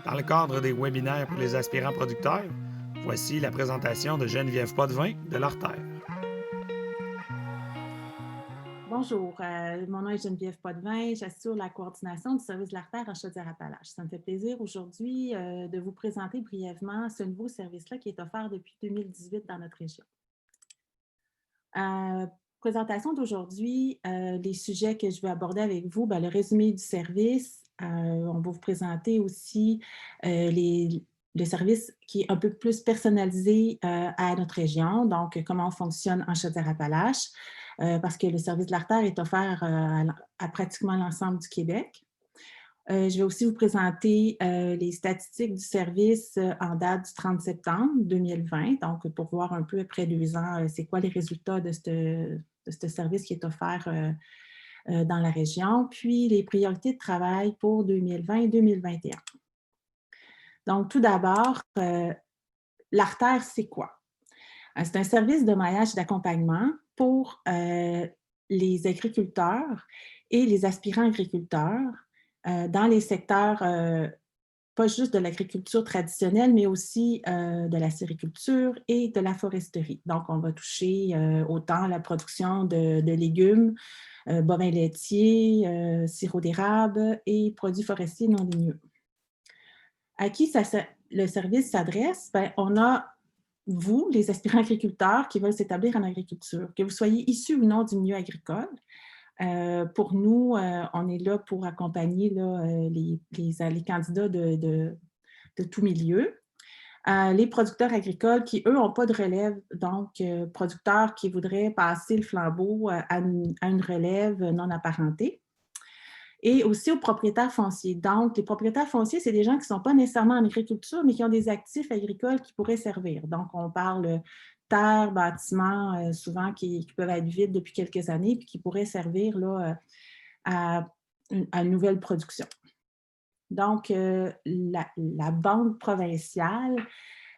Dans le cadre des webinaires pour les aspirants producteurs, voici la présentation de Geneviève Potvin de l'Artère. Bonjour, mon nom est Geneviève Potvin, j'assure la coordination du service de l'Artère à Chaudière-Appalaches. Ça me fait plaisir aujourd'hui de vous présenter brièvement ce nouveau service-là qui est offert depuis 2018 dans notre région. Présentation d'aujourd'hui, les sujets que je vais aborder avec vous, le résumé du service. On va vous présenter aussi le service qui est un peu plus personnalisé à notre région, donc comment on fonctionne en Chaudière-Appalaches, parce que le service de l'Artère est offert à pratiquement l'ensemble du Québec. Je vais aussi vous présenter les statistiques du service en date du 30 septembre 2020, donc pour voir un peu après 2 ans, c'est quoi les résultats de ce service qui est offert dans la région, puis les priorités de travail pour 2020 et 2021. Donc, tout d'abord, l'Artère, c'est quoi? C'est un service de maillage et d'accompagnement pour les agriculteurs et les aspirants agriculteurs dans les secteurs, pas juste de l'agriculture traditionnelle, mais aussi de la sériculture et de la foresterie. Donc, on va toucher autant la production de légumes, bovins laitiers, sirop d'érable et produits forestiers non ligneux. À qui le service s'adresse? On a vous, les aspirants agriculteurs qui veulent s'établir en agriculture, que vous soyez issus ou non du milieu agricole. Pour nous, on est là pour accompagner là, les candidats de tout milieu. Les producteurs agricoles qui, eux, n'ont pas de relève, donc producteurs qui voudraient passer le flambeau à une relève non apparentée. Et aussi aux propriétaires fonciers. Donc, les propriétaires fonciers, c'est des gens qui ne sont pas nécessairement en agriculture, mais qui ont des actifs agricoles qui pourraient servir. Donc, on parle terres, bâtiments, souvent qui peuvent être vides depuis quelques années, puis qui pourraient servir là, à une nouvelle production. Donc, la banque provinciale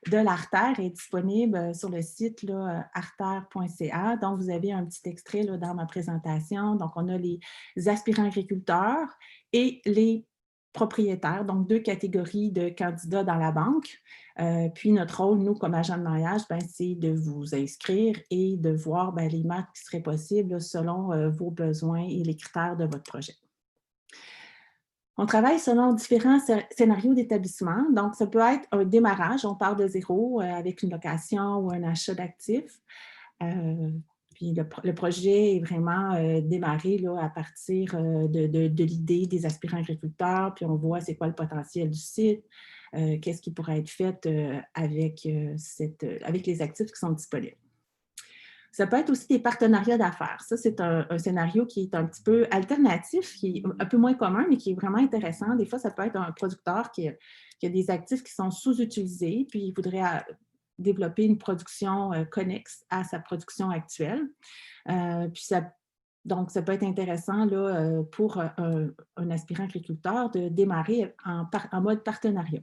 de l'Artère est disponible sur le site artère.ca. Donc, vous avez un petit extrait là, dans ma présentation. Donc, on a les aspirants agriculteurs et les propriétaires, donc 2 catégories de candidats dans la banque. Puis, notre rôle, nous, comme agent de mariage, c'est de vous inscrire et de voir les matchs qui seraient possibles là, selon vos besoins et les critères de votre projet. On travaille selon différents scénarios d'établissement. Donc, ça peut être un démarrage, on part de zéro avec une location ou un achat d'actifs. Puis le projet est vraiment démarré là, à partir de l'idée des aspirants agriculteurs, puis on voit c'est quoi le potentiel du site, qu'est-ce qui pourrait être fait avec les actifs qui sont disponibles. Ça peut être aussi des partenariats d'affaires. Ça, c'est un scénario qui est un petit peu alternatif, qui est un peu moins commun, mais qui est vraiment intéressant. Des fois, ça peut être un producteur qui a des actifs qui sont sous-utilisés, puis il voudrait développer une production connexe à sa production actuelle. Donc, ça peut être intéressant là, pour un aspirant agriculteur de démarrer en mode partenariat.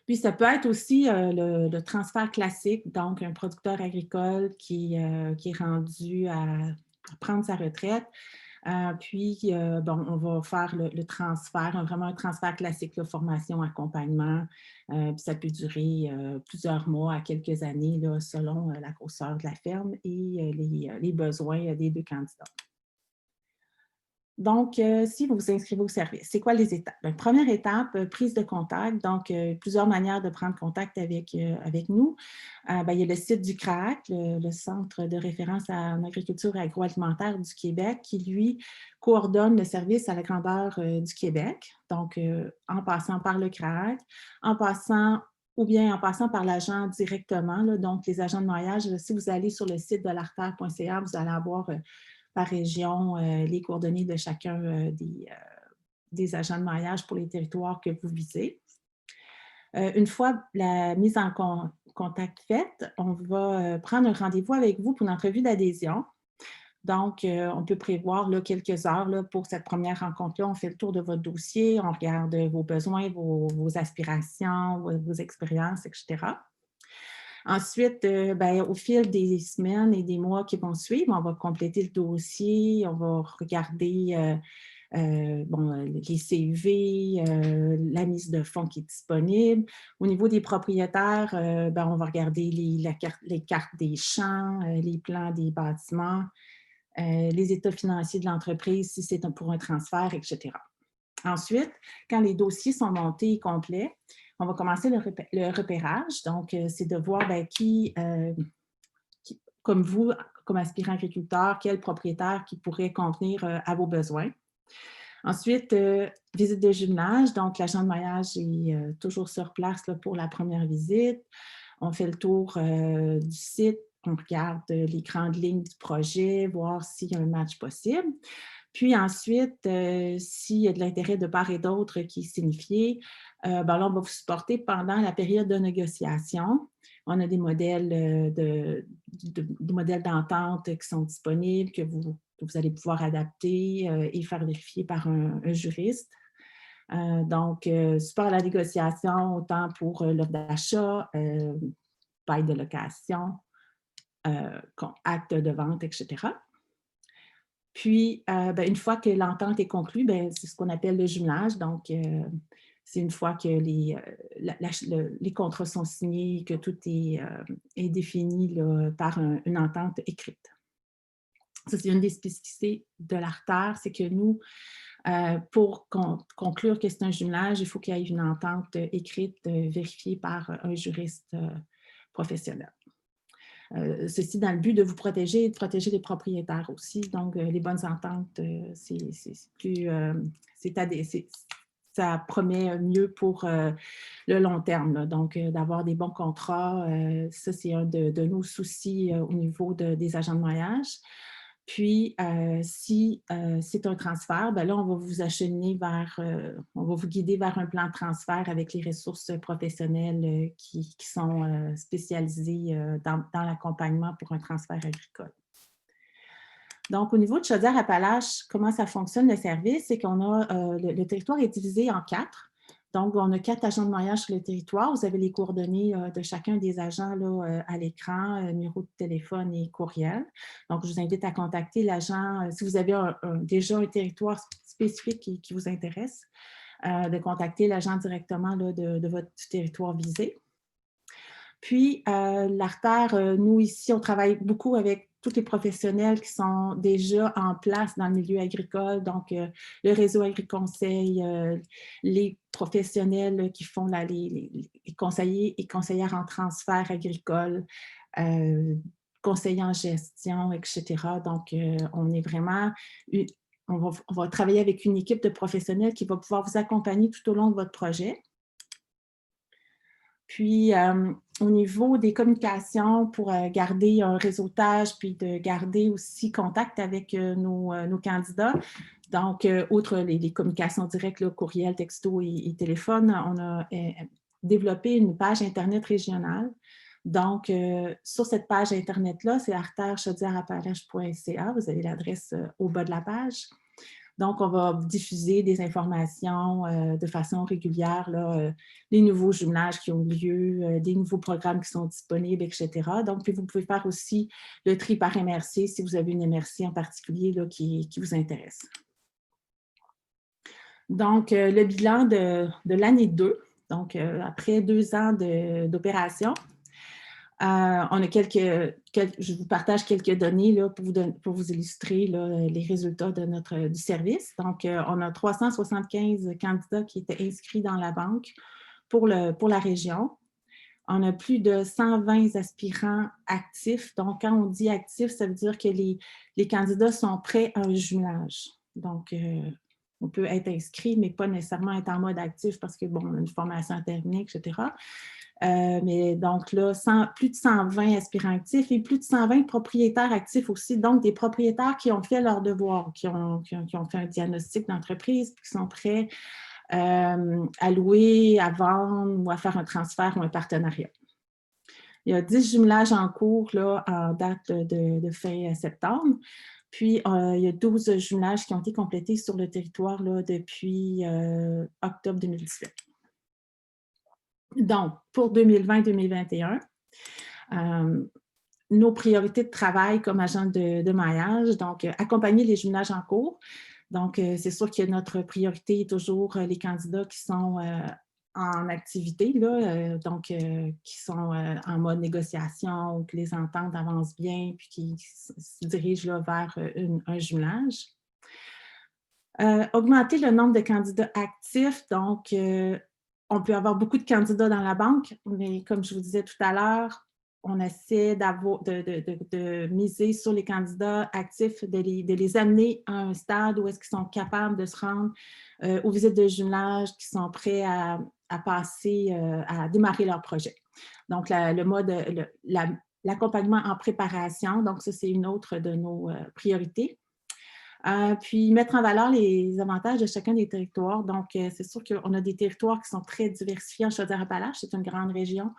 Puis, ça peut être aussi le transfert classique, donc un producteur agricole qui est rendu à prendre sa retraite. On va faire le transfert, vraiment un transfert classique, là, formation, accompagnement. Puis ça peut durer plusieurs mois à quelques années, là, selon la grosseur de la ferme et les besoins des 2 candidats. Donc, si vous vous inscrivez au service, c'est quoi les étapes? Première étape, prise de contact. Donc, plusieurs manières de prendre contact avec nous. Il y a le site du CRAAC, le Centre de référence en agriculture et agroalimentaire du Québec, qui, lui, coordonne le service à la grandeur du Québec. Donc, en passant par le CRAAC, en passant par l'agent directement. Là, donc, les agents de noyage, si vous allez sur le site de l'artère.ca, vous allez avoir par région les coordonnées de chacun des agents de maillage pour les territoires que vous visez. Une fois la mise en contact faite, on va prendre un rendez-vous avec vous pour une entrevue d'adhésion. Donc, on peut prévoir là, quelques heures là, pour cette première rencontre-là. On fait le tour de votre dossier, on regarde vos besoins, vos aspirations, vos expériences, etc. Ensuite, au fil des semaines et des mois qui vont suivre, on va compléter le dossier, on va regarder les CV, la mise de fonds qui est disponible. Au niveau des propriétaires, on va regarder les cartes des champs, les plans des bâtiments, les états financiers de l'entreprise si c'est pour un transfert, etc. Ensuite, quand les dossiers sont montés et complets, on va commencer le repérage. Donc, c'est de voir comme vous, comme aspirant agriculteur, quel propriétaire qui pourrait convenir à vos besoins. Ensuite, visite de jumelage. Donc, l'agent de maillage est toujours sur place là, pour la première visite. On fait le tour du site, on regarde les grandes lignes du projet, voir s'il y a un match possible. Puis ensuite, s'il y a de l'intérêt de part et d'autre qui est signifié, là, on va vous supporter pendant la période de négociation. On a des modèles d'entente qui sont disponibles, que vous allez pouvoir adapter et faire vérifier par un juriste. Donc, support à la négociation, autant pour l'offre d'achat, bail de location, acte de vente, etc. Puis, une fois que l'entente est conclue, c'est ce qu'on appelle le jumelage. Donc, c'est une fois que les contrats sont signés, que tout est défini là, par une entente écrite. Ça, c'est une des spécificités de l'ARTER, c'est que nous, pour conclure que c'est un jumelage, il faut qu'il y ait une entente écrite vérifiée par un juriste professionnel. Ceci dans le but de vous protéger et de protéger les propriétaires aussi. Donc, les bonnes ententes, ça promet mieux pour le long terme. Là. Donc, d'avoir des bons contrats, ça, c'est un de nos soucis au niveau des agents de maillage. Puis, si c'est un transfert, là, on va vous acheminer on va vous guider vers un plan de transfert avec les ressources professionnelles qui sont spécialisées dans l'accompagnement pour un transfert agricole. Donc, au niveau de Chaudière-Appalaches, comment ça fonctionne le service? C'est qu'on a, le territoire est divisé en 4. Donc, on a 4 agents de maillage sur le territoire. Vous avez les coordonnées de chacun des agents là, à l'écran, numéro de téléphone et courriel. Donc, je vous invite à contacter l'agent, si vous avez déjà un territoire spécifique qui vous intéresse, de contacter l'agent directement là, de votre territoire visé. Puis, l'ARTER, nous ici, on travaille beaucoup avec tous les professionnels qui sont déjà en place dans le milieu agricole, donc le réseau AgriConseil, les professionnels qui font les conseillers et conseillères en transfert agricole, conseillers en gestion, etc. Donc, on est vraiment... On va travailler avec une équipe de professionnels qui va pouvoir vous accompagner tout au long de votre projet. Puis, au niveau des communications, pour garder un réseautage, puis de garder aussi contact avec nos candidats. Donc, outre les communications directes, là, courriel, texto et téléphone, on a développé une page Internet régionale. Donc, sur cette page Internet-là, c'est arterchaudièreappalaches.ca. Vous avez l'adresse au bas de la page. Donc, on va diffuser des informations de façon régulière, là, les nouveaux jumelages qui ont lieu, des nouveaux programmes qui sont disponibles, etc. Donc, puis vous pouvez faire aussi le tri par MRC si vous avez une MRC en particulier là, qui vous intéresse. Donc, le bilan de l'année 2, donc après 2 ans d'opération, on a je vous partage quelques données là, pour vous illustrer là, les résultats du service. Donc, on a 375 candidats qui étaient inscrits dans la banque pour la région. On a plus de 120 aspirants actifs. Donc, quand on dit actifs, ça veut dire que les candidats sont prêts à un jumelage. Donc, on peut être inscrit, mais pas nécessairement être en mode actif parce que, bon, on a une formation à terminer, etc. Mais donc là, plus de 120 aspirants actifs et plus de 120 propriétaires actifs aussi, donc des propriétaires qui ont fait leur devoir, qui ont fait un diagnostic d'entreprise, qui sont prêts à louer, à vendre ou à faire un transfert ou un partenariat. Il y a 10 jumelages en cours là, en date de fin septembre. Puis, il y a 12 jumelages qui ont été complétés sur le territoire là, depuis octobre 2018. Donc, pour 2020-2021, nos priorités de travail comme agent de maillage, donc accompagner les jumelages en cours. Donc, c'est sûr que notre priorité est toujours les candidats qui sont en activité, là, qui sont en mode négociation ou que les ententes avancent bien puis qui se dirigent là, vers un jumelage. Augmenter le nombre de candidats actifs, donc on peut avoir beaucoup de candidats dans la banque, mais comme je vous disais tout à l'heure, on essaie de miser sur les candidats actifs, de les amener à un stade où est-ce qu'ils sont capables de se rendre aux visites de jumelage, qui sont prêts à passer, à démarrer leur projet. Donc, l'accompagnement en préparation, donc ça, c'est une autre de nos priorités. Puis mettre en valeur les avantages de chacun des territoires. Donc, c'est sûr qu'on a des territoires qui sont très diversifiés en Chaudière-Appalaches, c'est une grande région.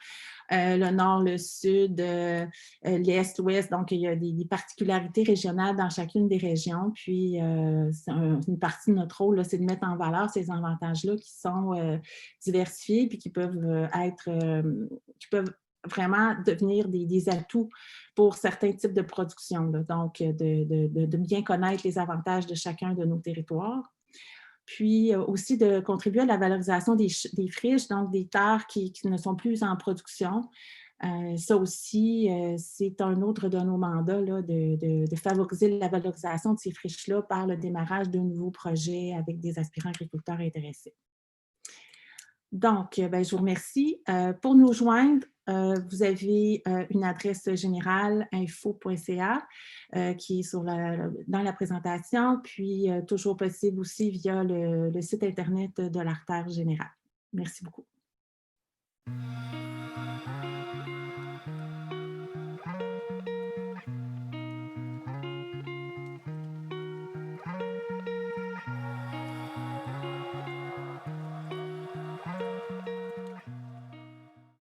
Le nord, le sud, l'est, l'ouest. Donc, il y a des particularités régionales dans chacune des régions. Puis, une partie de notre rôle, c'est de mettre en valeur ces avantages-là qui sont diversifiés puis qui peuvent qui peuvent vraiment devenir des atouts pour certains types de production. Là. Donc, de bien connaître les avantages de chacun de nos territoires. Puis aussi de contribuer à la valorisation des friches, donc des terres qui ne sont plus en production. Ça aussi, c'est un autre de nos mandats, là, de favoriser la valorisation de ces friches-là par le démarrage de nouveaux projets avec des aspirants agriculteurs intéressés. Donc, je vous remercie. Pour nous joindre, vous avez une adresse générale info.ca qui est dans la présentation, puis toujours possible aussi via le site Internet de l'Artère générale. Merci beaucoup.